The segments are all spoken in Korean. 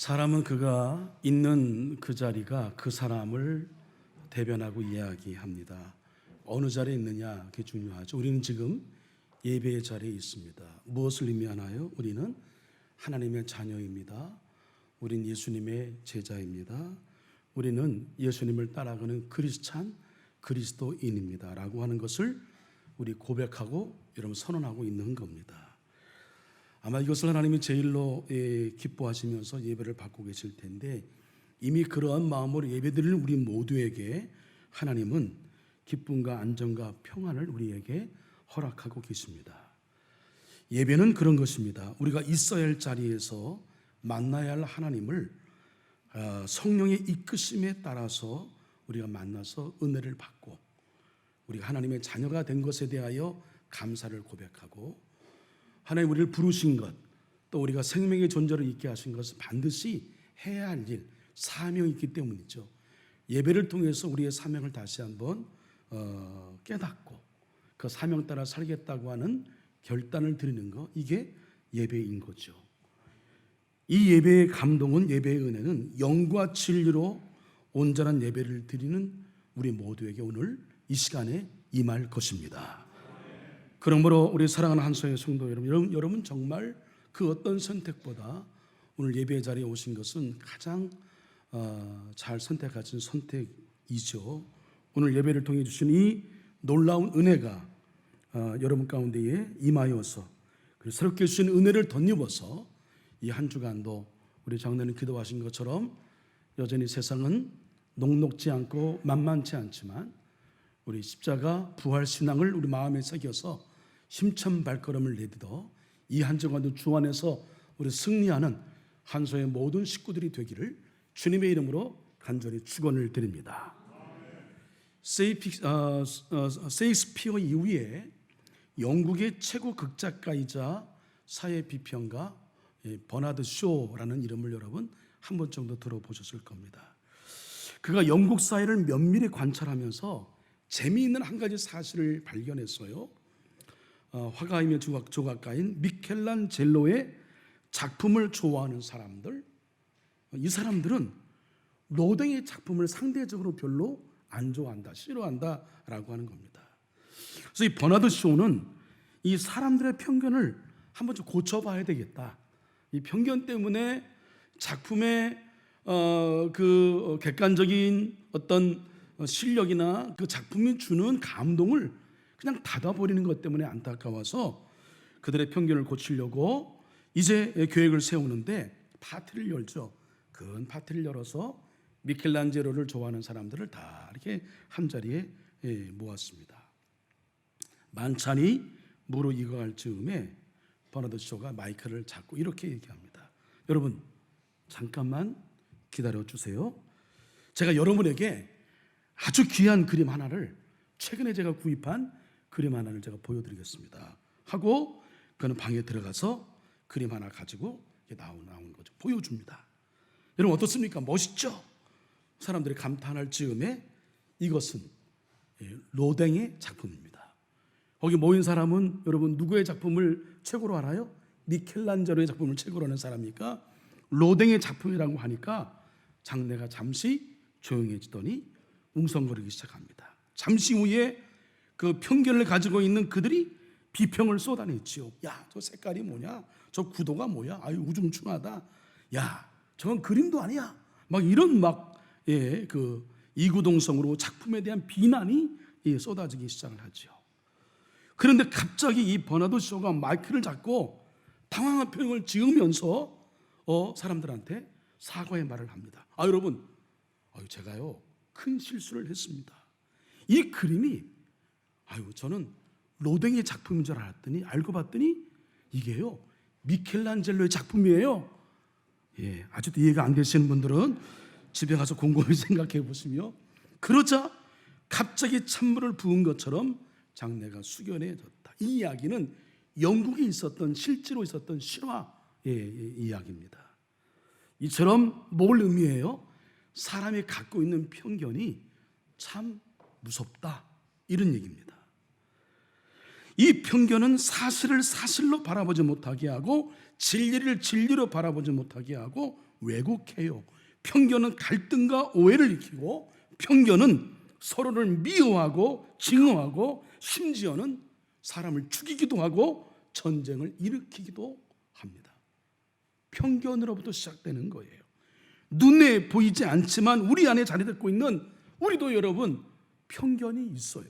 사람은 그가 있는 그 자리가 그 사람을 대변하고 이야기합니다. 어느 자리에 있느냐 그게 중요하죠. 우리는 지금 예배의 자리에 있습니다. 무엇을 의미하나요? 우리는 하나님의 자녀입니다. 우린 예수님의 제자입니다. 우리는 예수님을 따라가는 크리스찬 그리스도인입니다 라고 하는 것을 우리 고백하고 여러분 선언하고 있는 겁니다. 아마 이것을 하나님이 제일로 기뻐하시면서 예배를 받고 계실 텐데, 이미 그러한 마음으로 예배드리는 우리 모두에게 하나님은 기쁨과 안정과 평안을 우리에게 허락하고 계십니다. 예배는 그런 것입니다. 우리가 있어야 할 자리에서 만나야 할 하나님을 성령의 이끄심에 따라서 우리가 만나서 은혜를 받고, 우리가 하나님의 자녀가 된 것에 대하여 감사를 고백하고, 하나님 우리를 부르신 것, 또 우리가 생명의 존재를 있게 하신 것은 반드시 해야 할 일, 사명이 있기 때문이죠. 예배를 통해서 우리의 사명을 다시 한번 깨닫고 그 사명 따라 살겠다고 하는 결단을 드리는 것, 이게 예배인 거죠. 이 예배의 감동은, 예배의 은혜는 영과 진리로 온전한 예배를 드리는 우리 모두에게 오늘 이 시간에 임할 것입니다. 그러므로 우리 사랑하는 한소의 성도 여러분 정말 그 어떤 선택보다 오늘 예배 자리에 오신 것은 가장 잘 선택하신 선택이죠. 오늘 예배를 통해 주신 이 놀라운 은혜가 여러분 가운데에 임하여서, 그리고 새롭게 주신 은혜를 덧입어서 이 한 주간도 우리 장로님 기도하신 것처럼 여전히 세상은 녹록지 않고 만만치 않지만 우리 십자가 부활 신앙을 우리 마음에 새겨서 힘찬 발걸음을 내딛어 이 한 주간도 주 안에서 우리 승리하는 한소의 모든 식구들이 되기를 주님의 이름으로 간절히 축원을 드립니다. 세익스피어 이후에 영국의 최고 극작가이자 사회 비평가 버나드 쇼라는 이름을 여러분 한 번 정도 들어보셨을 겁니다. 그가 영국 사회를 면밀히 관찰하면서 재미있는 한 가지 사실을 발견했어요. 화가이며 조각가인 미켈란젤로의 작품을 좋아하는 사람들, 이 사람들은 로댕의 작품을 상대적으로 별로 안 좋아한다, 싫어한다 라고 하는 겁니다. 그래서 이 버나드 쇼는 이 사람들의 편견을 한번 좀 고쳐봐야 되겠다. 이 편견 때문에 작품의 그 객관적인 어떤 실력이나 그 작품이 주는 감동을 그냥 닫아버리는 것 때문에 안타까워서 그들의 편견을 고치려고 이제 계획을 세우는데 파티를 열죠. 큰 파티를 열어서 미켈란젤로를 좋아하는 사람들을 다 이렇게 한자리에 모았습니다. 만찬이 무르익어갈 즈음에 버나드 쇼가 마이크를 잡고 이렇게 얘기합니다. 여러분 잠깐만 기다려 주세요. 제가 여러분에게 아주 귀한 그림 하나를, 최근에 제가 구입한 그림 하나를 제가 보여드리겠습니다 하고 그는 방에 들어가서 그림 하나 가지고 나오는 거죠. 보여줍니다. 여러분 어떻습니까? 멋있죠? 사람들이 감탄할 즈음에 이것은 로댕의 작품입니다. 거기 모인 사람은 여러분 누구의 작품을 최고로 알아요? 미켈란젤로의 작품을 최고로 아는 사람이니까 로댕의 작품이라고 하니까 장내가 잠시 조용해지더니 웅성거리기 시작합니다. 잠시 후에 그 편견을 가지고 있는 그들이 비평을 쏟아냈지요. 야, 저 색깔이 뭐냐? 저 구도가 뭐야? 아유, 우중충하다. 야, 저건 그림도 아니야. 막 이런 그 이구동성으로 작품에 대한 비난이 쏟아지기 시작을 하죠. 그런데 갑자기 이 버나드 쇼가 마이크를 잡고 당황한 표정을 지으면서 사람들한테 사과의 말을 합니다. 여러분, 제가요 큰 실수를 했습니다. 이 그림이 저는 로댕의 작품인 줄 알았더니 알고 봤더니 이게요 미켈란젤로의 작품이에요. 아직도 이해가 안 되시는 분들은 집에 가서 곰곰이 생각해 보시며, 그러자 갑자기 찬물을 부은 것처럼 장내가 숙연해졌다. 이 이야기는 영국에 있었던, 실제로 있었던 실화의 이야기입니다. 이처럼 뭘 의미해요? 사람이 갖고 있는 편견이 참 무섭다, 이런 얘기입니다. 이 편견은 사실을 사실로 바라보지 못하게 하고 진리를 진리로 바라보지 못하게 하고 왜곡해요. 편견은 갈등과 오해를 일으키고, 편견은 서로를 미워하고 증오하고, 심지어는 사람을 죽이기도 하고 전쟁을 일으키기도 합니다. 편견으로부터 시작되는 거예요. 눈에 보이지 않지만 우리 안에 자리 잡고 있는 우리도 여러분 편견이 있어요.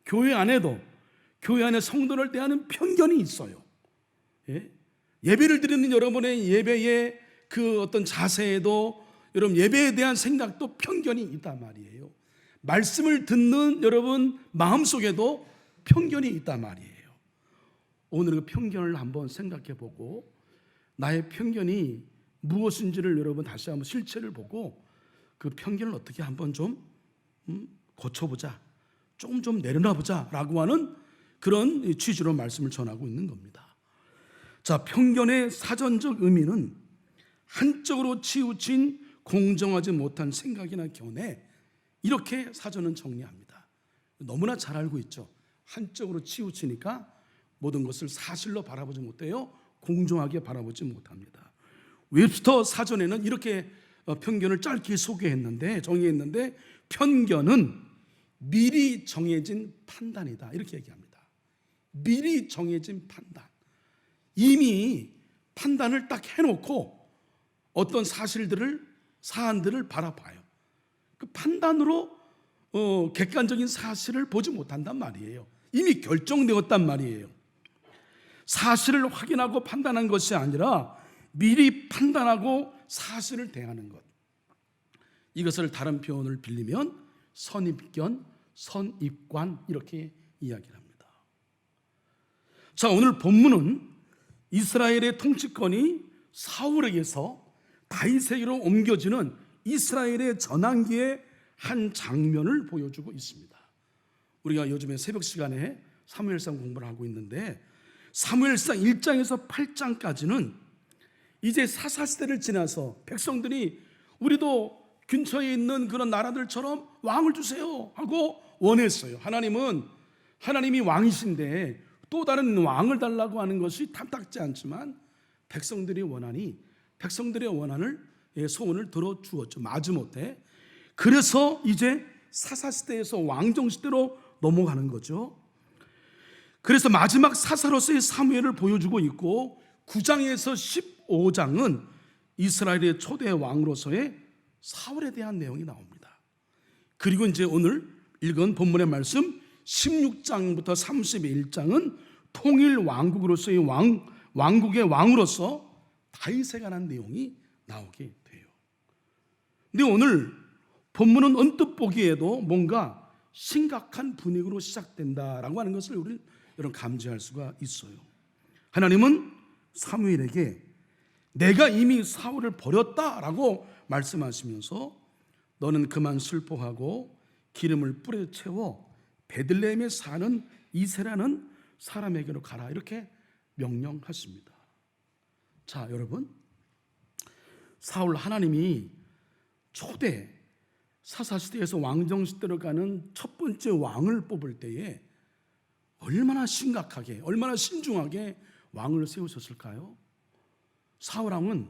교회 안에도 교회 안에 성도를 대하는 편견이 있어요. 예배를 드리는 여러분의 예배의 그 어떤 자세에도 여러분 예배에 대한 생각도 편견이 있단 말이에요. 말씀을 듣는 여러분 마음속에도 편견이 있단 말이에요. 오늘 그 편견을 한번 생각해 보고 나의 편견이 무엇인지를 여러분 다시 한번 실체를 보고 그 편견을 어떻게 한번 좀 고쳐보자, 조금 좀 내려놔보자 라고 하는 그런 취지로 말씀을 전하고 있는 겁니다. 자, 편견의 사전적 의미는 한쪽으로 치우친 공정하지 못한 생각이나 견해, 이렇게 사전은 정리합니다. 너무나 잘 알고 있죠. 한쪽으로 치우치니까 모든 것을 사실로 바라보지 못해요. 공정하게 바라보지 못합니다. 웹스터 사전에는 이렇게 편견을 짧게 정의했는데 편견은 미리 정해진 판단이다, 이렇게 얘기합니다. 미리 정해진 판단. 이미 판단을 딱 해놓고 어떤 사안들을 바라봐요. 그 판단으로 객관적인 사실을 보지 못한단 말이에요. 이미 결정되었단 말이에요. 사실을 확인하고 판단한 것이 아니라 미리 판단하고 사실을 대하는 것. 이것을 다른 표현을 빌리면 선입견, 선입관, 이렇게 이야기를 합니다. 자, 오늘 본문은 이스라엘의 통치권이 사울에게서 다윗에게로 옮겨지는 이스라엘의 전환기의 한 장면을 보여주고 있습니다. 우리가 요즘에 새벽 시간에 사무엘상 공부를 하고 있는데 사무엘상 1장에서 8장까지는 이제 사사시대를 지나서 백성들이 우리도 근처에 있는 그런 나라들처럼 왕을 주세요 하고 원했어요. 하나님이 왕이신데 또 다른 왕을 달라고 하는 것이 탐탁지 않지만 백성들이 원하니 백성들의 소원을 들어주었죠. 마지못해. 그래서 이제 사사시대에서 왕정시대로 넘어가는 거죠. 그래서 마지막 사사로서의 사무엘을 보여주고 있고 9장에서 15장은 이스라엘의 초대 왕으로서의 사울에 대한 내용이 나옵니다. 그리고 이제 오늘 읽은 본문의 말씀 16장부터 31장은 통일 왕국으로서의 왕국의 왕으로서 다윗에 관한 내용이 나오게 돼요. 근데 오늘 본문은 언뜻 보기에도 뭔가 심각한 분위기로 시작된다라고 하는 것을 우리 여러분 감지할 수가 있어요. 하나님은 사무엘에게 내가 이미 사울을 버렸다라고 말씀하시면서 너는 그만 슬퍼하고 기름을 뿌려 채워 베들레헴에 사는 이새라는 사람에게로 가라, 이렇게 명령하십니다. 자, 여러분, 사울 하나님이 초대 사사시대에서 왕정시대로 가는 첫 번째 왕을 뽑을 때에 얼마나 심각하게, 얼마나 신중하게 왕을 세우셨을까요? 사울왕은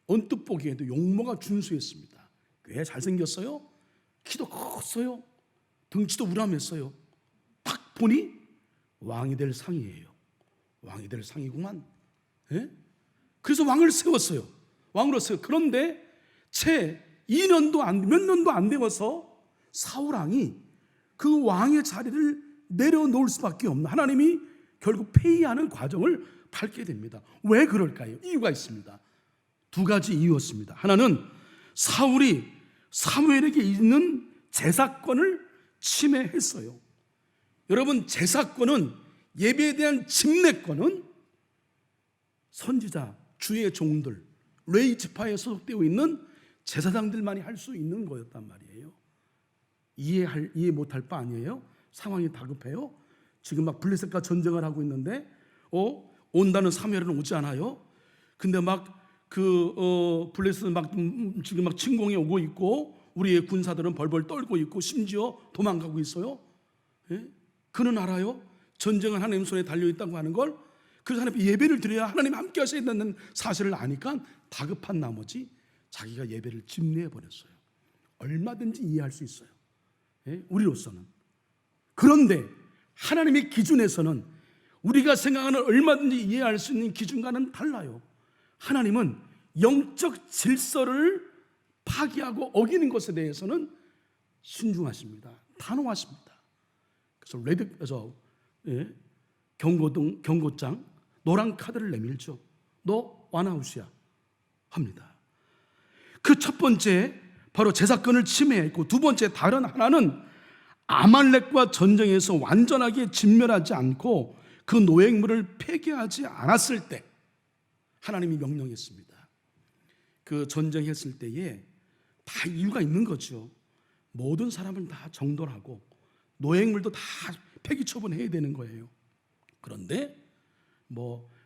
언뜻 보기에도 용모가 준수했습니다. 꽤 잘생겼어요. 키도 컸어요. 등치도 우람했어요. 딱 보니 왕이 될 상이에요. 왕이 될 상이구만. 그래서 왕을 세웠어요. 왕으로서요. 그런데 채 몇 년도 안 되어서 사울왕이 그 왕의 자리를 내려놓을 수밖에 없는, 하나님이 결국 폐위하는 과정을 밟게 됩니다. 왜 그럴까요? 이유가 있습니다. 두 가지 이유였습니다. 하나는 사울이 사무엘에게 있는 제사권을 침해했어요. 여러분, 제사권은, 예배에 대한 집례권은 선지자, 주의 종들, 레위 지파에 소속되어 있는 제사장들만이 할 수 있는 거였단 말이에요. 이해 못할 바 아니에요? 상황이 다급해요. 지금 막 블레셋과 전쟁을 하고 있는데 온다는 사무엘은 오지 않아요. 근데 블레셋은 지금 침공해 오고 있고 우리의 군사들은 벌벌 떨고 있고 심지어 도망가고 있어요. 그는 알아요. 전쟁은 하나님 손에 달려있다고 하는 걸. 그래서 하나님 예배를 드려야 하나님 함께 하셔야 된다는 사실을 아니까 다급한 나머지 자기가 예배를 집례해 버렸어요. 얼마든지 이해할 수 있어요. 예? 우리로서는. 그런데 하나님의 기준에서는 우리가 생각하는 얼마든지 이해할 수 있는 기준과는 달라요. 하나님은 영적 질서를 파기하고 어기는 것에 대해서는 신중하십니다. 단호하십니다. 그래서 경고장 노란 카드를 내밀죠. 너 완아웃이야 합니다. 그 첫 번째 바로 제사권을 침해했고, 두 번째 다른 하나는 아말렉과 전쟁에서 완전하게 진멸하지 않고 그 노획물을 폐기하지 않았을 때 하나님이 명령했습니다. 그 전쟁했을 때에 다 이유가 있는 거죠. 모든 사람을 다 정돌하고 노획물도 다 폐기 처분해야 되는 거예요. 그런데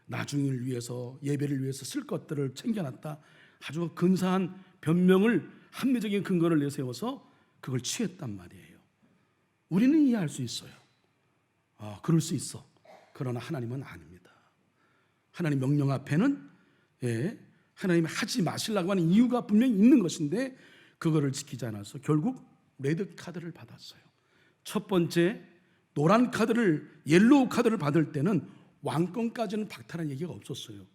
나중을 위해서, 예배를 위해서 쓸 것들을 챙겨놨다, 아주 근사한 변명을, 합리적인 근거를 내세워서 그걸 취했단 말이에요. 우리는 이해할 수 있어요. 그럴 수 있어. 그러나 하나님은 아닙니다. 하나님 명령 앞에는 하나님이 하지 마시려고 하는 이유가 분명히 있는 것인데 그거를 지키지 않아서 결국 레드 카드를 받았어요. 첫 번째 노란 카드를, 옐로우 카드를 받을 때는 왕권까지는 박탈한 얘기가 없었어요.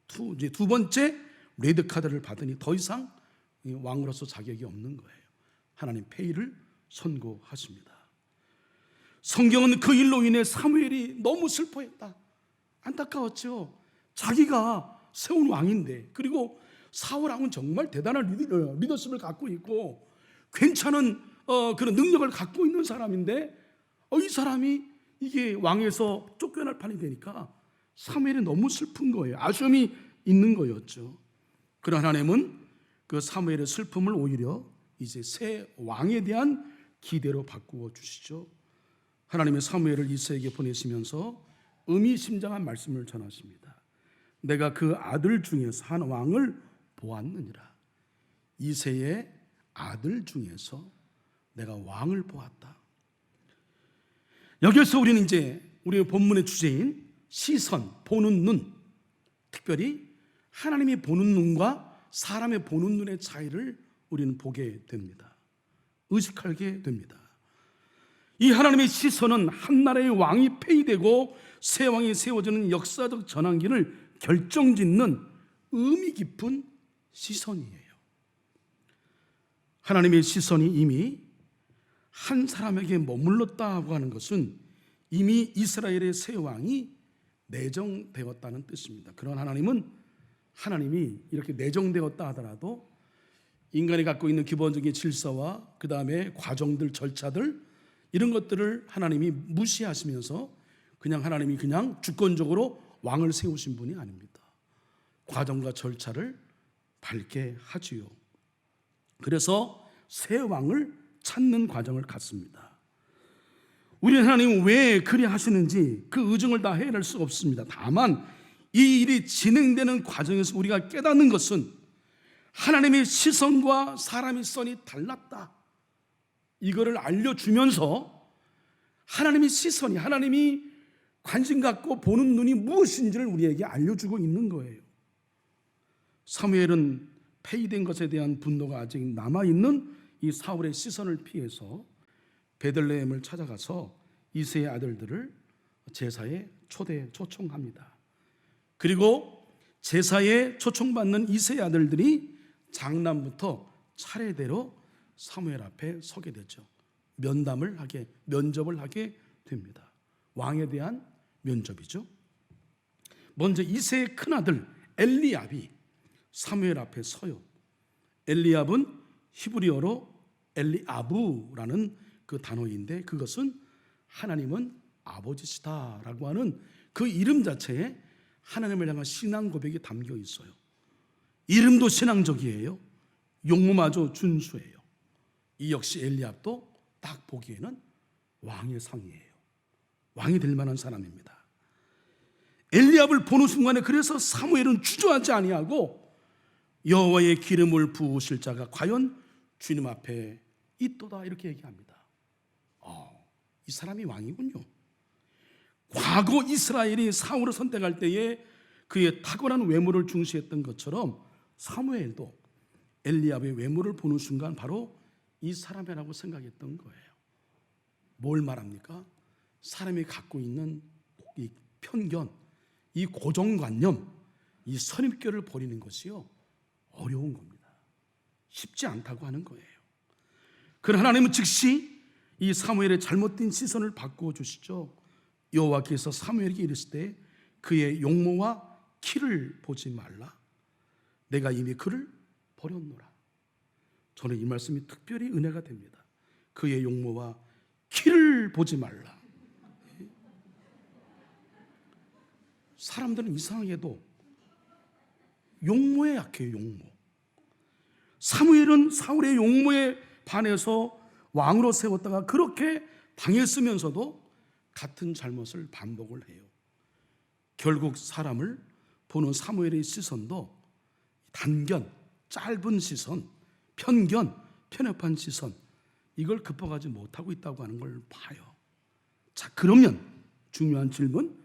두 번째 레드 카드를 받으니 더 이상 왕으로서 자격이 없는 거예요. 하나님 폐위를 선고하십니다. 성경은 그 일로 인해 사무엘이 너무 슬퍼했다. 안타까웠죠. 자기가 세운 왕인데, 그리고 사울 왕은 정말 대단한 리더십을 갖고 있고 괜찮은 그런 능력을 갖고 있는 사람인데 이 사람이 이게 왕에서 쫓겨날 판이 되니까 사무엘이 너무 슬픈 거예요. 아쉬움이 있는 거였죠. 그러나 하나님은 그 사무엘의 슬픔을 오히려 이제 새 왕에 대한 기대로 바꾸어 주시죠. 하나님의 사무엘을 이새에게 보내시면서 의미심장한 말씀을 전하십니다. 내가 그 아들 중에서 한 왕을 보았느니라. 이새의 아들 중에서 내가 왕을 보았다. 여기서 우리는 이제 우리의 본문의 주제인 시선, 보는 눈, 특별히 하나님이 보는 눈과 사람의 보는 눈의 차이를 우리는 보게 됩니다. 의식하게 됩니다. 이 하나님의 시선은 한 나라의 왕이 폐위되고 새 왕이 세워지는 역사적 전환기를 결정짓는 의미 깊은 시선이에요. 하나님의 시선이 이미 한 사람에게 머물렀다고 하는 것은 이미 이스라엘의 새 왕이 내정되었다는 뜻입니다. 그런 하나님이 이렇게 내정되었다 하더라도 인간이 갖고 있는 기본적인 질서와 그 다음에 과정들, 절차들, 이런 것들을 하나님이 무시하시면서 하나님이 그냥 주권적으로 왕을 세우신 분이 아닙니다. 과정과 절차를 밟게 하지요. 그래서 새 왕을 찾는 과정을 갖습니다. 우리 하나님은 왜 그리 하시는지 그 의중을 다 헤아릴 수가 없습니다. 다만 이 일이 진행되는 과정에서 우리가 깨닫는 것은 하나님의 시선과 사람의 시선이 달랐다, 이거를 알려주면서 하나님의 시선이, 하나님이 관심 갖고 보는 눈이 무엇인지를 우리에게 알려주고 있는 거예요. 사무엘은 폐위된 것에 대한 분노가 아직 남아있는 이 사울의 시선을 피해서 베들레헴을 찾아가서 이새의 아들들을 제사에 초청합니다. 그리고 제사에 초청받는 이새의 아들들이 장남부터 차례대로 사무엘 앞에 서게 되죠. 면접을 하게 됩니다. 왕에 대한 면접이죠. 먼저 이새의 큰아들 엘리압이 사무엘 앞에 서요. 엘리압은 히브리어로 엘리아브라는 그 단어인데, 그것은 하나님은 아버지시다라고 하는 그 이름 자체에 하나님을 향한 신앙 고백이 담겨 있어요. 이름도 신앙적이에요. 용모마저 준수해요. 이 역시 엘리압도 딱 보기에는 왕의 상이에요. 왕이 될 만한 사람입니다. 엘리압을 보는 순간에 그래서 사무엘은 주저하지 아니하고 여호와의 기름을 부으실 자가 과연 주님 앞에 있도다, 이렇게 얘기합니다. 이 사람이 왕이군요. 과거 이스라엘이 사울을 선택할 때에 그의 탁월한 외모를 중시했던 것처럼 사무엘도 엘리압의 외모를 보는 순간 바로 이 사람이라고 생각했던 거예요. 뭘 말합니까? 사람이 갖고 있는 이 편견, 이 고정관념, 이 선입견을 버리는 것이요 어려운 겁니다. 쉽지 않다고 하는 거예요. 그러나 하나님은 즉시 이 사무엘의 잘못된 시선을 바꾸어 주시죠. 여호와께서 사무엘에게 이르실 때 그의 용모와 키를 보지 말라. 내가 이미 그를 버렸노라. 저는 이 말씀이 특별히 은혜가 됩니다. 그의 용모와 키를 보지 말라. 사람들은 이상하게도 용모에 약해요. 용모. 사무엘은 사울의 용모에 반해서 왕으로 세웠다가 그렇게 당했으면서도 같은 잘못을 반복을 해요. 결국 사람을 보는 사무엘의 시선도 단견, 짧은 시선, 편견, 편협한 시선, 이걸 극복하지 못하고 있다고 하는 걸 봐요. 자, 그러면 중요한 질문,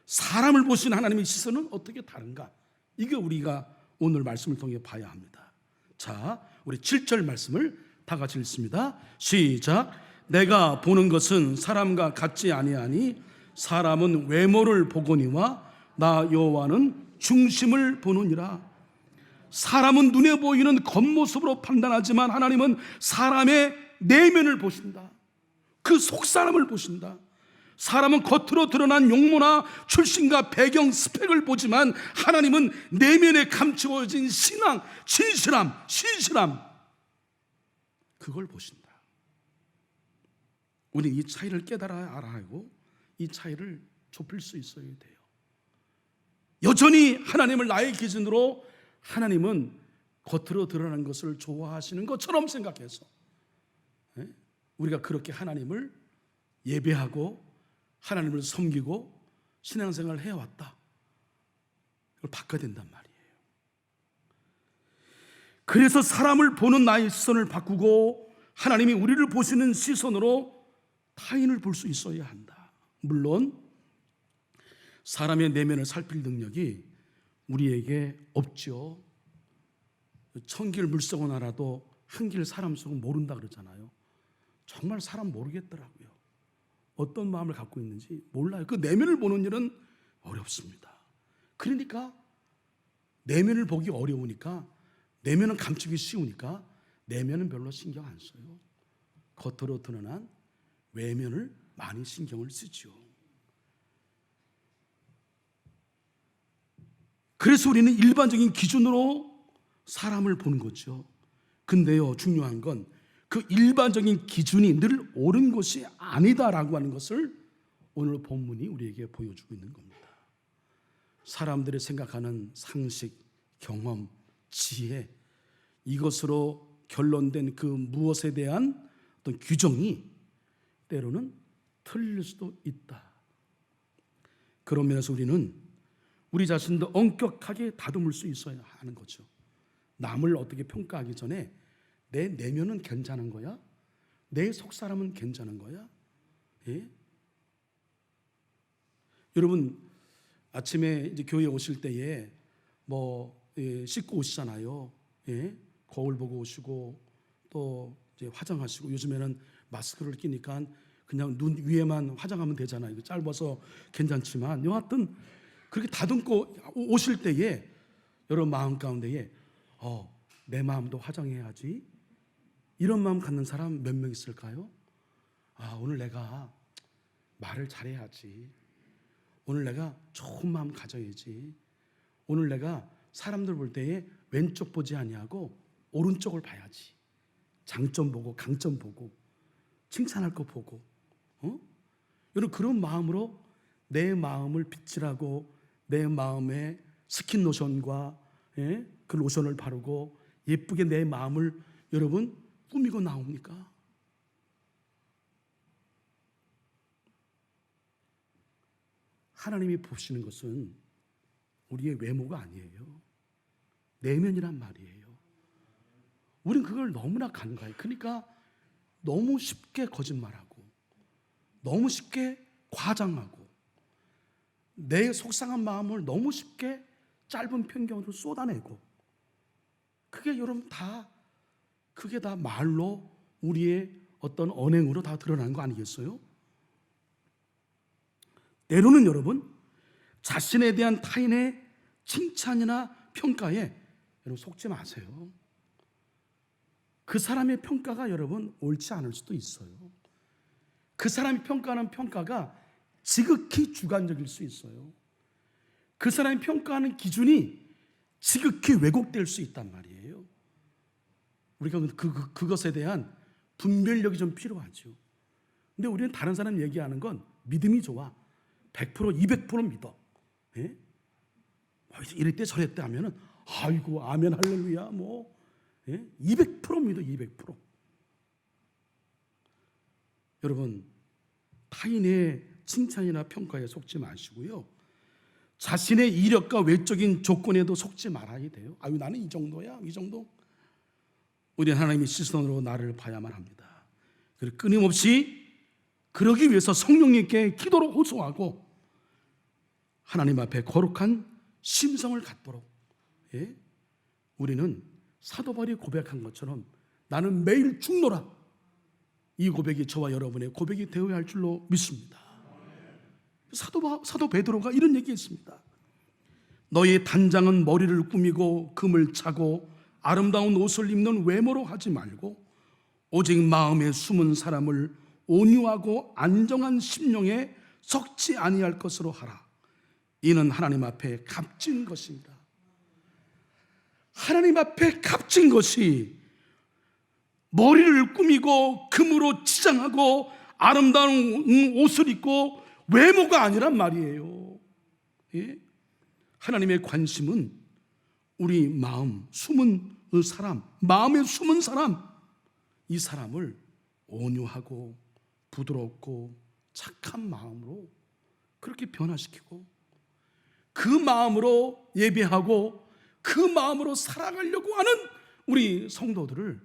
사람을 보시는 하나님의 시선은 어떻게 다른가? 이게 우리가 오늘 말씀을 통해 봐야 합니다. 자, 우리 7절 말씀을 다 같이 읽습니다. 시작. 내가 보는 것은 사람과 같지 아니하니 사람은 외모를 보거니와 나 여호와는 중심을 보느니라. 사람은 눈에 보이는 겉모습으로 판단하지만 하나님은 사람의 내면을 보신다. 그 속사람을 보신다. 사람은 겉으로 드러난 용모나 출신과 배경, 스펙을 보지만 하나님은 내면에 감추어진 신앙, 진실함, 신실함, 그걸 보신다. 우리는 이 차이를 깨달아야 알아야하고 이 차이를 좁힐 수 있어야 돼요. 여전히 하나님을 나의 기준으로 하나님은 겉으로 드러난 것을 좋아하시는 것처럼 생각해서 우리가 그렇게 하나님을 예배하고 하나님을 섬기고 신앙생활을 해왔다. 이걸 바꿔야 된단 말이에요. 그래서 사람을 보는 나의 시선을 바꾸고 하나님이 우리를 보시는 시선으로 타인을 볼 수 있어야 한다. 물론 사람의 내면을 살필 능력이 우리에게 없죠. 천길 물속은 알아도 한길 사람 속은 모른다 그러잖아요. 정말 사람 모르겠더라고요. 어떤 마음을 갖고 있는지 몰라요. 그 내면을 보는 일은 어렵습니다. 그러니까 내면을 보기 어려우니까, 내면은 감추기 쉬우니까 내면은 별로 신경 안 써요. 겉으로 드러난 외면을 많이 신경을 쓰죠. 그래서 우리는 일반적인 기준으로 사람을 보는 거죠. 근데요, 중요한 건 그 일반적인 기준이 늘 옳은 것이 아니다라고 하는 것을 오늘 본문이 우리에게 보여주고 있는 겁니다. 사람들이 생각하는 상식, 경험, 지혜, 이것으로 결론된 그 무엇에 대한 어떤 규정이 때로는 틀릴 수도 있다. 그런 면에서 우리는 우리 자신도 엄격하게 다듬을 수 있어야 하는 거죠. 남을 어떻게 평가하기 전에 내 내면은 괜찮은 거야? 내 속사람은 괜찮은 거야? 예? 여러분 아침에 이제 교회 오실 때에 씻고 오시잖아요. 예? 거울 보고 오시고 또 이제 화장하시고, 요즘에는 마스크를 끼니까 그냥 눈 위에만 화장하면 되잖아요. 짧아서 괜찮지만 여하튼 그렇게 다듬고 오실 때에 여러분 마음 가운데에 내 마음도 화장해야지, 이런 마음 갖는 사람 몇 명 있을까요? 오늘 내가 말을 잘해야지, 오늘 내가 좋은 마음 가져야지, 오늘 내가 사람들 볼 때에 왼쪽 보지 아니하고 오른쪽을 봐야지, 장점 보고 강점 보고 칭찬할 거 보고, 여러분 그런 마음으로 내 마음을 빗질하고 내 마음에 스킨 로션과 그 로션을 바르고 예쁘게 내 마음을 여러분 꾸미고 나옵니까? 하나님이 보시는 것은 우리의 외모가 아니에요. 내면이란 말이에요. 우린 그걸 너무나 간과해요. 그러니까 너무 쉽게 거짓말하고 너무 쉽게 과장하고 내 속상한 마음을 너무 쉽게 짧은 편견으로 쏟아내고, 그게 여러분 다 그게 다 말로 우리의 어떤 언행으로 다 드러나는 거 아니겠어요? 때로는 여러분 자신에 대한 타인의 칭찬이나 평가에 여러분 속지 마세요. 그 사람의 평가가 여러분 옳지 않을 수도 있어요. 그 사람이 평가하는 평가가 지극히 주관적일 수 있어요. 그 사람이 평가하는 기준이 지극히 왜곡될 수 있단 말이에요. 우리가 그것에 대한 분별력이 좀 필요하죠. 근데 우리는 다른 사람 얘기하는 건 믿음이 좋아. 100%, 200% 믿어. 예? 이랬대 저랬대 하면은 아이고 아멘 할렐루야 뭐 200% 믿어 200%. 여러분 타인의 칭찬이나 평가에 속지 마시고요. 자신의 이력과 외적인 조건에도 속지 말아야 돼요. 아유 나는 이 정도야 이 정도. 우리는 하나님의 시선으로 나를 봐야만 합니다. 그리고 끊임없이 그러기 위해서 성령님께 기도로 호소하고 하나님 앞에 거룩한 심성을 갖도록 우리는 사도 바울이 고백한 것처럼 나는 매일 죽노라. 이 고백이 저와 여러분의 고백이 되어야 할 줄로 믿습니다. 사도 베드로가 이런 얘기했습니다. 너희 단장은 머리를 꾸미고 금을 차고 아름다운 옷을 입는 외모로 하지 말고 오직 마음에 숨은 사람을 온유하고 안정한 심령에 섞지 아니할 것으로 하라. 이는 하나님 앞에 값진 것입니다. 하나님 앞에 값진 것이 머리를 꾸미고 금으로 치장하고 아름다운 옷을 입고 외모가 아니란 말이에요. 하나님의 관심은 우리 마음, 숨은 사람, 마음에 숨은 사람, 이 사람을 온유하고 부드럽고 착한 마음으로 그렇게 변화시키고 그 마음으로 예배하고 그 마음으로 살아가려고 하는 우리 성도들을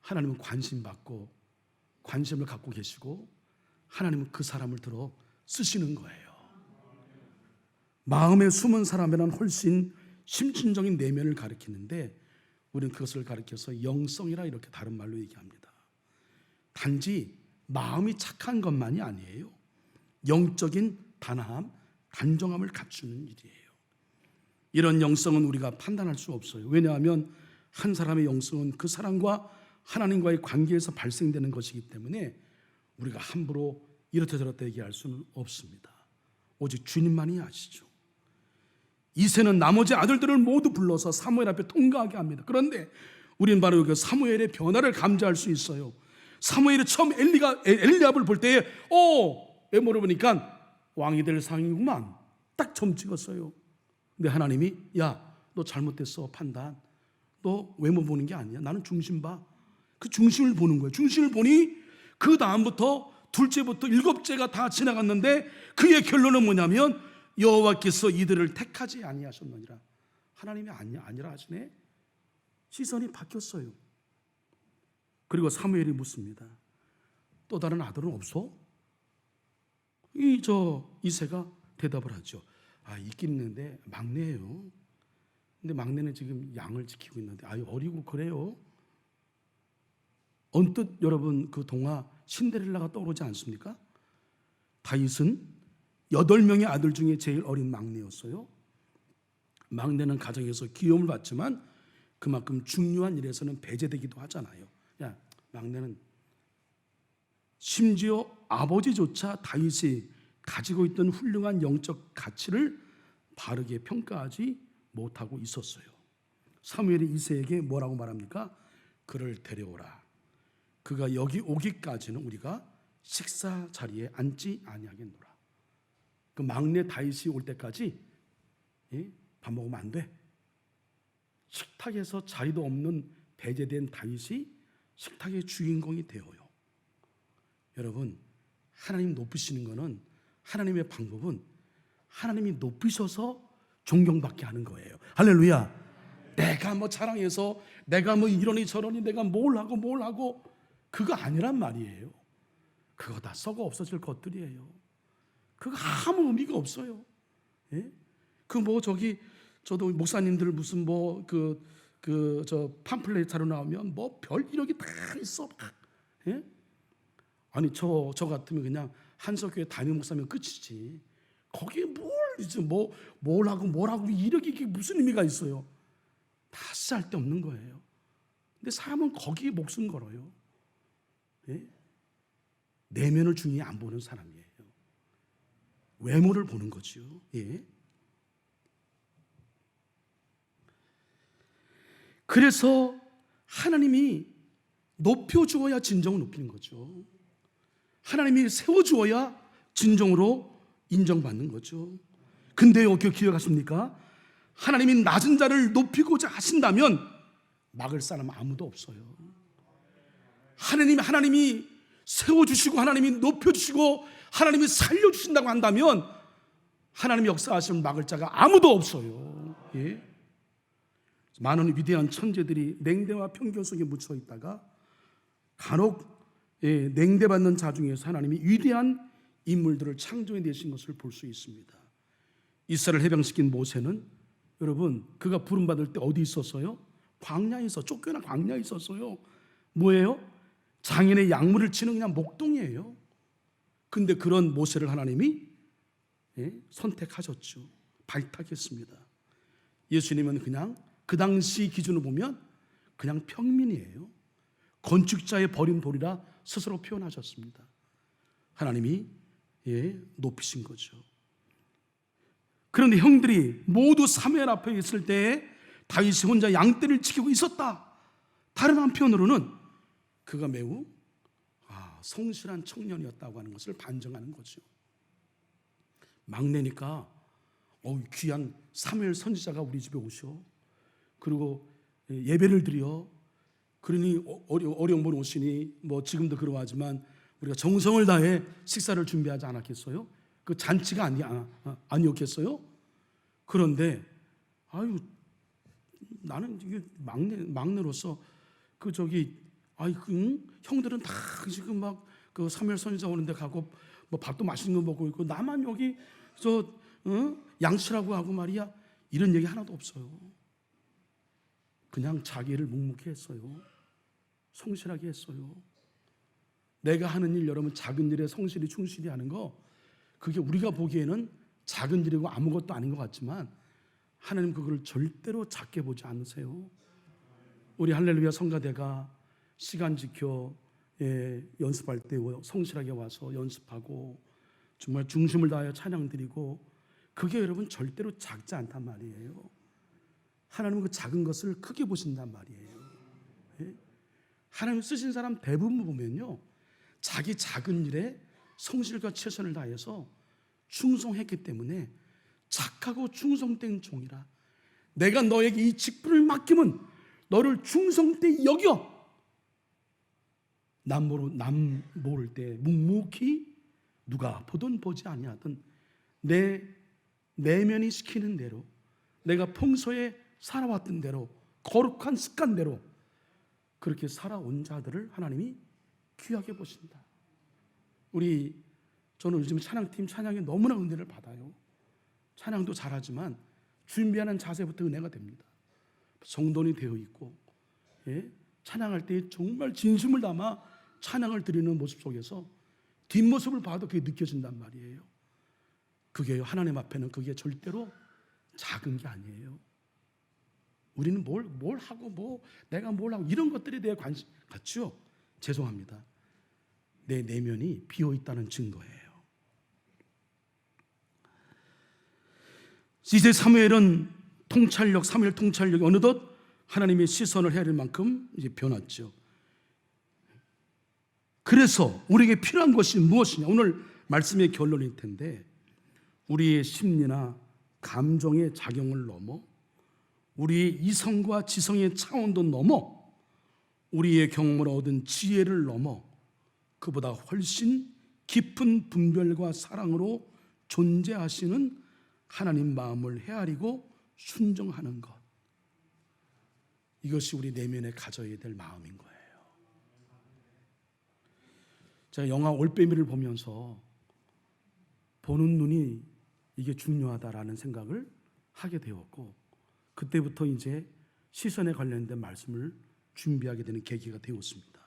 하나님은 관심을 갖고 계시고 하나님은 그 사람을 들어 쓰시는 거예요. 마음에 숨은 사람이란 훨씬 심층적인 내면을 가리키는데 우리는 그것을 가리켜서 영성이라 이렇게 다른 말로 얘기합니다. 단지 마음이 착한 것만이 아니에요. 영적인 단아함, 단정함을 갖추는 일이에요. 이런 영성은 우리가 판단할 수 없어요. 왜냐하면 한 사람의 영성은 그 사람과 하나님과의 관계에서 발생되는 것이기 때문에 우리가 함부로 이렇다 저렇다 얘기할 수는 없습니다. 오직 주님만이 아시죠. 이새는 나머지 아들들을 모두 불러서 사무엘 앞에 통과하게 합니다. 그런데 우리는 바로 그 사무엘의 변화를 감지할 수 있어요. 사무엘이 처음 엘리압을 볼 때에 외모를 보니까 왕이 될 상이구만 딱 점 찍었어요. 근데 하나님이 야 너 잘못됐어 판단. 너 외모 보는 게 아니야. 나는 중심 봐. 그 중심을 보는 거예요. 중심을 보니 그 다음부터 둘째부터 일곱째가 다 지나갔는데 그의 결론은 뭐냐면 여호와께서 이들을 택하지 아니하셨느니라. 하나님이 아니라 하시네. 시선이 바뀌었어요. 그리고 사무엘이 묻습니다. 또 다른 아들은 없어? 이새가 대답을 하죠. 있긴 있는데 막내예요. 근데 막내는 지금 양을 지키고 있는데 어리고 그래요. 언뜻 여러분 그 동화 신데렐라가 떠오르지 않습니까? 다윗은 8명의 아들 중에 제일 어린 막내였어요. 막내는 가정에서 귀여움을 받지만 그만큼 중요한 일에서는 배제되기도 하잖아요. 막내는 심지어 아버지조차 다윗이 가지고 있던 훌륭한 영적 가치를 바르게 평가하지 못하고 있었어요. 사무엘이 이새에게 뭐라고 말합니까? 그를 데려오라. 그가 여기 오기까지는 우리가 식사 자리에 앉지 아니하겠노라. 그 막내 다윗이 올 때까지 밥 먹으면 안 돼. 식탁에서 자리도 없는 배제된 다윗이 식탁의 주인공이 되어요. 여러분, 하나님 높이시는 것은 하나님의 방법은 하나님이 높이셔서 존경받게 하는 거예요. 할렐루야. 내가 자랑해서 내가 이러니 저러니 내가 뭘 하고 그거 아니란 말이에요. 그거 다 썩어 없어질 것들이에요. 그거 아무 의미가 없어요. 저도 목사님들 무슨 그 저 팜플렛 자료 나오면 뭐 별 이력이 다 있어. 예? 아니 저 같으면 그냥 한석교회 담임 목사면 끝이지. 거기에 뭘 이제 뭘 하고 이력이 이게 무슨 의미가 있어요? 다 쓸데없는 거예요. 근데 사람은 거기에 목숨 걸어요. 예? 내면을 중요히 안 보는 사람이에요. 외모를 보는 거죠. 예? 그래서 하나님이 높여주어야 진정을 높이는 거죠. 하나님이 세워주어야 진정으로 인정받는 거죠. 근데요, 기억하십니까? 하나님이 낮은 자를 높이고자 하신다면 막을 사람 아무도 없어요. 하나님이 세워주시고 하나님이 높여주시고 하나님이 살려주신다고 한다면 하나님이 역사하시면 막을 자가 아무도 없어요. 예? 많은 위대한 천재들이 냉대와 편견 속에 묻혀 있다가 간혹 냉대받는 자 중에서 하나님이 위대한 인물들을 창조해내신 것을 볼 수 있습니다. 이스라엘 해방시킨 모세는 여러분 그가 부름받을 때 어디 있었어요? 광야에 쫓겨나 광야에 있었어요. 뭐예요? 장인의 약물을 치는 그냥 목동이에요. 근데 그런 모세를 하나님이 선택하셨죠. 발탁했습니다. 예수님은 그냥 그 당시 기준으로 보면 그냥 평민이에요. 건축자의 버린 돌이라 스스로 표현하셨습니다. 하나님이 높이신 거죠. 그런데 형들이 모두 사무엘 앞에 있을 때 다윗이 혼자 양떼를 지키고 있었다. 다른 한편으로는 그가 매우 성실한 청년이었다고 하는 것을 반증하는 거죠. 막내니까 귀한 사무엘 선지자가 우리 집에 오셔. 그리고 예배를 드려. 그러니 어려운 분 오시니 뭐 지금도 그러하지만 우리가 정성을 다해 식사를 준비하지 않았겠어요? 그 잔치가 아니었겠어요? 그런데 나는 이게 막내로서 형들은 다 지금 막 그 사무엘 선지자 오는데 가고 뭐 밥도 맛있는 거 먹고 있고 나만 여기 양치라고 하고 말이야. 이런 얘기 하나도 없어요. 그냥 자기를 묵묵히 했어요. 성실하게 했어요. 내가 하는 일, 여러분 작은 일에 성실히 충실히 하는 거, 그게 우리가 보기에는 작은 일이고 아무것도 아닌 것 같지만 하나님 그걸 절대로 작게 보지 않으세요. 우리 할렐루야 성가대가 시간 지켜 연습할 때 성실하게 와서 연습하고 정말 중심을 다하여 찬양 드리고, 그게 여러분 절대로 작지 않단 말이에요. 하나님은 그 작은 것을 크게 보신단 말이에요. 하나님 쓰신 사람 대부분 보면요, 자기 작은 일에 성실과 최선을 다해서 충성했기 때문에 착하고 충성된 종이라. 내가 너에게 이 직분을 맡기면 너를 충성되이 여겨. 남 모를 때 묵묵히 누가 보든 보지 아니하든 내 내면이 시키는 대로, 내가 평소에 살아왔던 대로, 거룩한 습관대로 그렇게 살아온 자들을 하나님이 귀하게 보신다. 저는 요즘 찬양팀 찬양에 너무나 은혜를 받아요. 찬양도 잘하지만 준비하는 자세부터 은혜가 됩니다. 성돈이 되어 있고, 찬양할 때 정말 진심을 담아 찬양을 드리는 모습 속에서 뒷모습을 봐도 그게 느껴진단 말이에요. 그게 하나님 앞에는 그게 절대로 작은 게 아니에요. 우리는 뭘 하고 내가 뭘 하고 이런 것들에 대해 관심 갖죠. 죄송합니다. 내 내면이 비어 있다는 증거예요. 이제 사무엘 통찰력이 어느덧 하나님의 시선을 헤아릴 만큼 이제 변했죠. 그래서 우리에게 필요한 것이 무엇이냐? 오늘 말씀의 결론일 텐데, 우리의 심리나 감정의 작용을 넘어, 우리의 이성과 지성의 차원도 넘어, 우리의 경험을 얻은 지혜를 넘어 그보다 훨씬 깊은 분별과 사랑으로 존재하시는 하나님 마음을 헤아리고 순종하는 것, 이것이 우리 내면에 가져야 될 마음인 거예요. 제가 영화 올빼미를 보면서 보는 눈이 이게 중요하다라는 생각을 하게 되었고, 그때부터 이제 시선에 관련된 말씀을 준비하게 되는 계기가 되었습니다.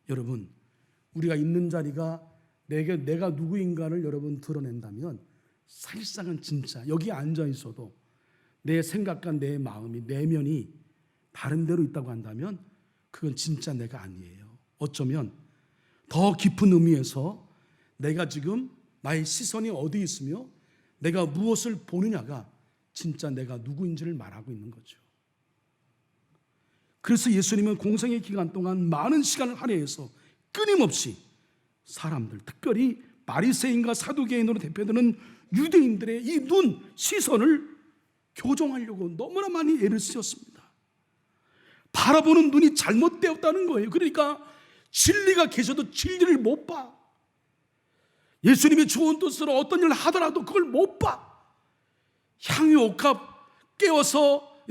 여러분, 우리가 있는 자리가 내가 누구인가를 여러분 드러낸다면 사실상은 진짜 여기 앉아 있어도 내 생각과 내 마음이 내면이 다른 데로 있다고 한다면 그건 진짜 내가 아니에요. 어쩌면 더 깊은 의미에서 내가 지금 나의 시선이 어디 있으며 내가 무엇을 보느냐가 진짜 내가 누구인지를 말하고 있는 거죠. 그래서 예수님은 공생의 기간 동안 많은 시간을 할애해서 끊임없이 사람들, 특별히 바리새인과 사두개인으로 대표되는 유대인들의 이 눈, 시선을 교정하려고 너무나 많이 애를 쓰였습니다. 바라보는 눈이 잘못되었다는 거예요. 그러니까 진리가 계셔도 진리를 못 봐. 예수님이 좋은 뜻으로 어떤 일을 하더라도 그걸 못 봐. 향유 옥합 깨워서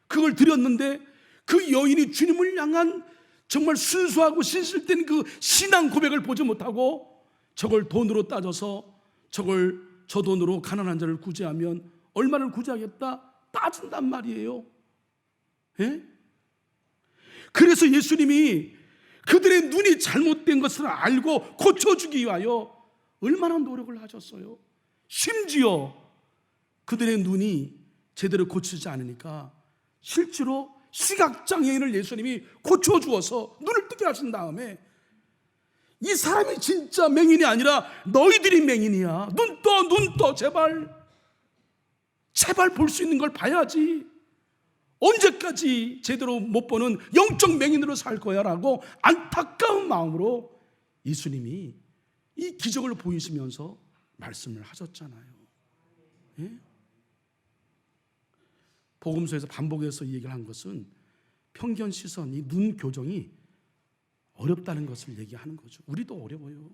그걸 드렸는데 그 여인이 주님을 향한 정말 순수하고 신실된 그 신앙 고백을 보지 못하고 저걸 돈으로 따져서 저걸 저 돈으로 가난한 자를 구제하면 얼마를 구제하겠다 따진단 말이에요. 그래서 예수님이 그들의 눈이 잘못된 것을 알고 고쳐주기 위하여 얼마나 노력을 하셨어요. 심지어 그들의 눈이 제대로 고치지 않으니까 실제로 시각장애인을 예수님이 고쳐주어서 눈을 뜨게 하신 다음에 이 사람이 진짜 맹인이 아니라 너희들이 맹인이야. 눈 떠 제발 볼 수 있는 걸 봐야지. 언제까지 제대로 못 보는 영적 맹인으로 살 거야 라고 안타까운 마음으로 예수님이 이 기적을 보이시면서 말씀을 하셨잖아요. 복음서에서 반복해서 얘기를 한 것은 편견 시선, 이 눈 교정이 어렵다는 것을 얘기하는 거죠. 우리도 어려워요.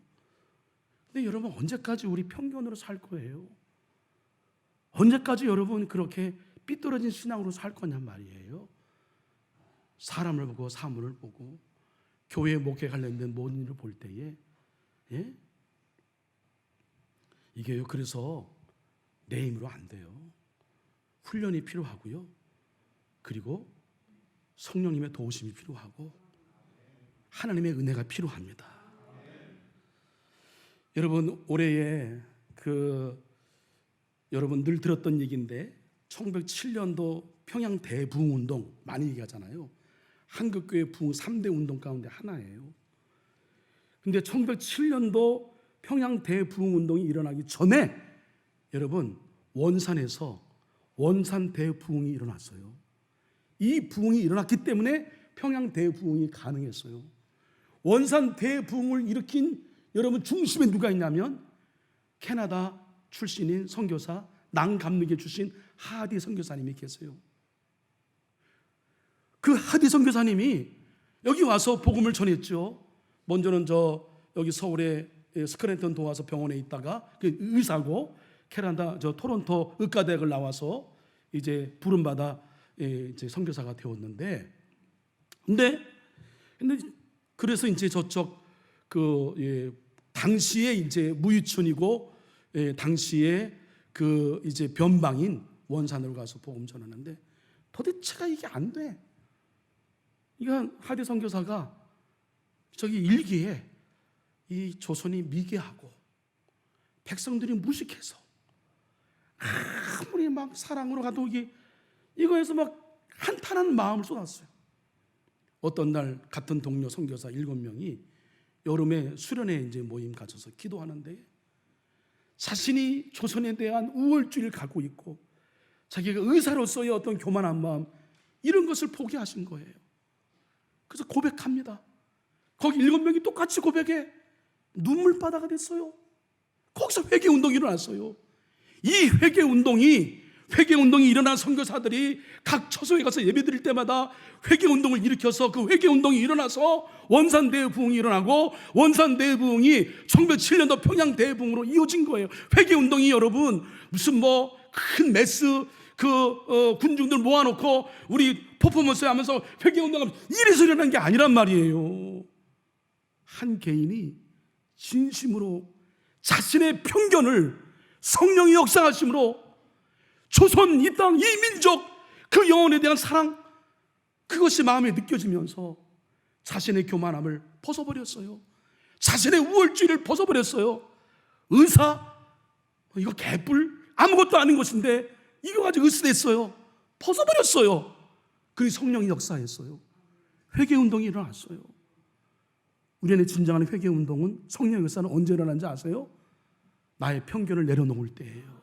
근데 여러분, 언제까지 우리 편견으로 살 거예요? 언제까지 여러분 그렇게 삐뚤어진 신앙으로 살 거냔 말이에요. 사람을 보고 사물을 보고 교회 목회 관련된 모든 일을 볼 때에 이게요, 그래서 내 힘으로 안 돼요. 훈련이 필요하고요. 그리고 성령님의 도우심이 필요하고 하나님의 은혜가 필요합니다. 여러분, 올해에 여러분 늘 들었던 얘기인데 1907년도 평양 대부흥운동 많이 얘기하잖아요. 한국교회 부흥 3대 운동 가운데 하나예요. 근데 1907년도 평양 대부흥운동이 일어나기 전에 여러분 원산에서 원산 대부흥이 일어났어요. 이 부흥이 일어났기 때문에 평양 대부흥이 가능했어요. 원산 대부흥을 일으킨 여러분 중심에 누가 있냐면 캐나다 출신인 선교사 낭감리교 출신 하디 선교사님이 계세요. 그 하디 선교사님이 여기 와서 복음을 전했죠. 먼저는 여기 서울에 스크랜턴 도와서 병원에 있다가 그 의사고 캐나다 토론토 의과대학을 나와서 이제 부름받아 이제 선교사가 되었는데, 근데 그래서 이제 저쪽 당시에 이제 무유촌이고 당시에 그 이제 변방인 원산으로 가서 복음 전하는데 도대체가 이게 안 돼. 이건 하대 선교사가 저기 일기에 이 조선이 미개하고 백성들이 무식해서 아무리 막 사랑으로 가도 이거에서 막 한탄한 마음을 쏟았어요. 어떤 날 같은 동료 선교사 7명이 여름에 수련회 이제 모임 가져서 기도하는데 자신이 조선에 대한 우월주의를 갖고 있고 자기가 의사로서의 어떤 교만한 마음 이런 것을 포기하신 거예요. 그래서 고백합니다. 거기 7명이 똑같이 고백해 눈물바다가 됐어요. 거기서 회개운동이 일어났어요. 이 회개운동이 일어난 선교사들이 각 처소에 가서 예배드릴 때마다 회개운동을 일으켜서 그 회개운동이 일어나서 원산대부흥이 일어나고 원산대부흥이 1907년도 평양대부흥으로 이어진 거예요. 회개운동이 여러분 무슨 큰 메스 군중들 모아놓고 우리 퍼포먼스 하면서 회개운동하면서 이래서 일어난 게 아니란 말이에요. 한 개인이 진심으로 자신의 편견을 성령이 역사하심으로 조선 이 땅 이 민족 그 영혼에 대한 사랑 그것이 마음에 느껴지면서 자신의 교만함을 벗어버렸어요. 자신의 우월주의를 벗어버렸어요. 의사? 이거 개뿔? 아무것도 아닌 것인데 이거 가지고 의스됐어요. 벗어버렸어요. 그리고 성령이 역사했어요. 회개운동이 일어났어요. 우리 안에 진정한 회개운동은, 성령의 역사는 언제 일어난지 아세요? 나의 편견을 내려놓을 때예요.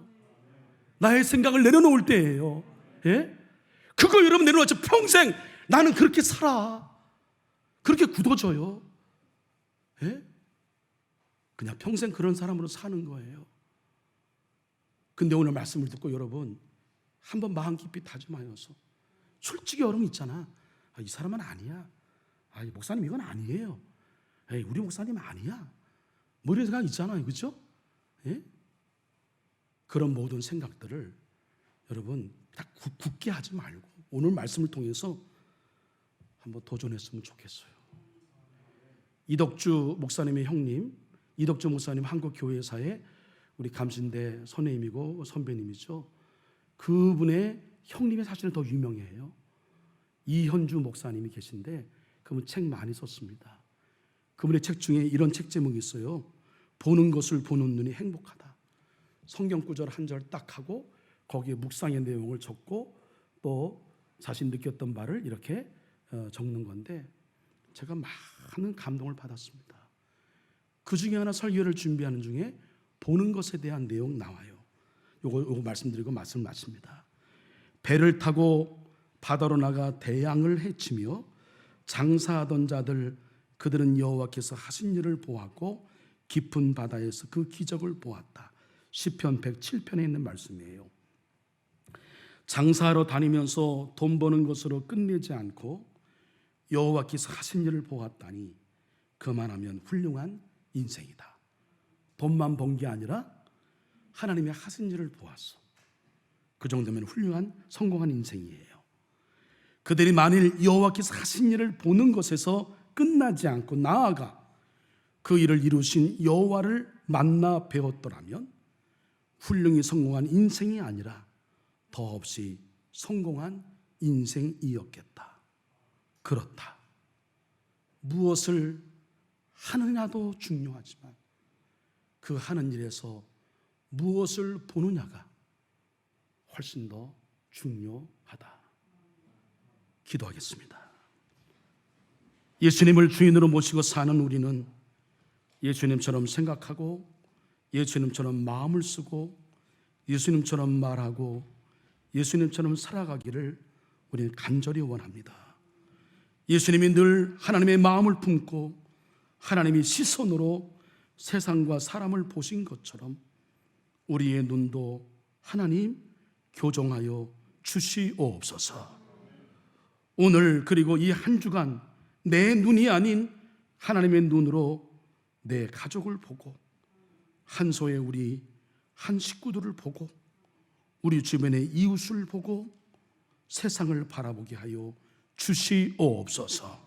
나의 생각을 내려놓을 때예요. 예? 그거 여러분 내려놓죠. 평생 나는 그렇게 살아. 그렇게 굳어져요. 예? 그냥 평생 그런 사람으로 사는 거예요. 근데 오늘 말씀을 듣고 여러분 한번 마음 깊이 다짐하여서, 솔직히 여러분 있잖아, 이 사람은 아니야, 이 목사님 이건 아니에요, 우리 목사님 아니야, 뭐 이런 생각 있잖아요. 그렇죠? 예? 그런 모든 생각들을 여러분 다 굳게 하지 말고 오늘 말씀을 통해서 한번 도전했으면 좋겠어요. 이덕주 목사님의 형님, 이덕주 목사님 한국교회사의 우리 감신대 선생님이고 선배님이죠. 그분의 형님의 사실은 더 유명해요. 이현주 목사님이 계신데 그분 책 많이 썼습니다. 그분의 책 중에 이런 책 제목이 있어요. 보는 것을 보는 눈이 행복하다. 성경 구절 한 절 딱 하고 거기에 묵상의 내용을 적고 또 자신 느꼈던 바를 이렇게 적는 건데, 제가 많은 감동을 받았습니다. 그 중에 하나 설교를 준비하는 중에 보는 것에 대한 내용 나와요. 요거 말씀드리고 말씀을 마칩니다. 배를 타고 바다로 나가 대양을 헤치며 장사하던 자들, 그들은 여호와께서 하신 일을 보았고 깊은 바다에서 그 기적을 보았다. 시편 107편에 있는 말씀이에요. 장사하러 다니면서 돈 버는 것으로 끝내지 않고 여호와께서 하신 일을 보았다니 그만하면 훌륭한 인생이다. 돈만 번 게 아니라 하나님의 하신 일을 보았어. 그 정도면 훌륭한 성공한 인생이에요. 그들이 만일 여호와께서 하신 일을 보는 것에서 끝나지 않고 나아가 그 일을 이루신 여호와를 만나 배웠더라면 훌륭히 성공한 인생이 아니라 더없이 성공한 인생이었겠다. 그렇다. 무엇을 하느냐도 중요하지만 그 하는 일에서 무엇을 보느냐가 훨씬 더 중요하다. 기도하겠습니다. 예수님을 주인으로 모시고 사는 우리는 예수님처럼 생각하고 예수님처럼 마음을 쓰고 예수님처럼 말하고 예수님처럼 살아가기를 우리는 간절히 원합니다. 예수님이 늘 하나님의 마음을 품고 하나님의 시선으로 세상과 사람을 보신 것처럼 우리의 눈도 하나님 교정하여 주시옵소서. 오늘 그리고 이 한 주간 내 눈이 아닌 하나님의 눈으로 내 가족을 보고 한소의 우리 한 식구들을 보고 우리 주변의 이웃을 보고 세상을 바라보게 하여 주시옵소서.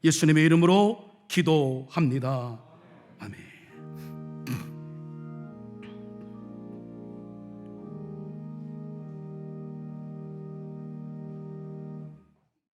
예수님의 이름으로 기도합니다. 아멘.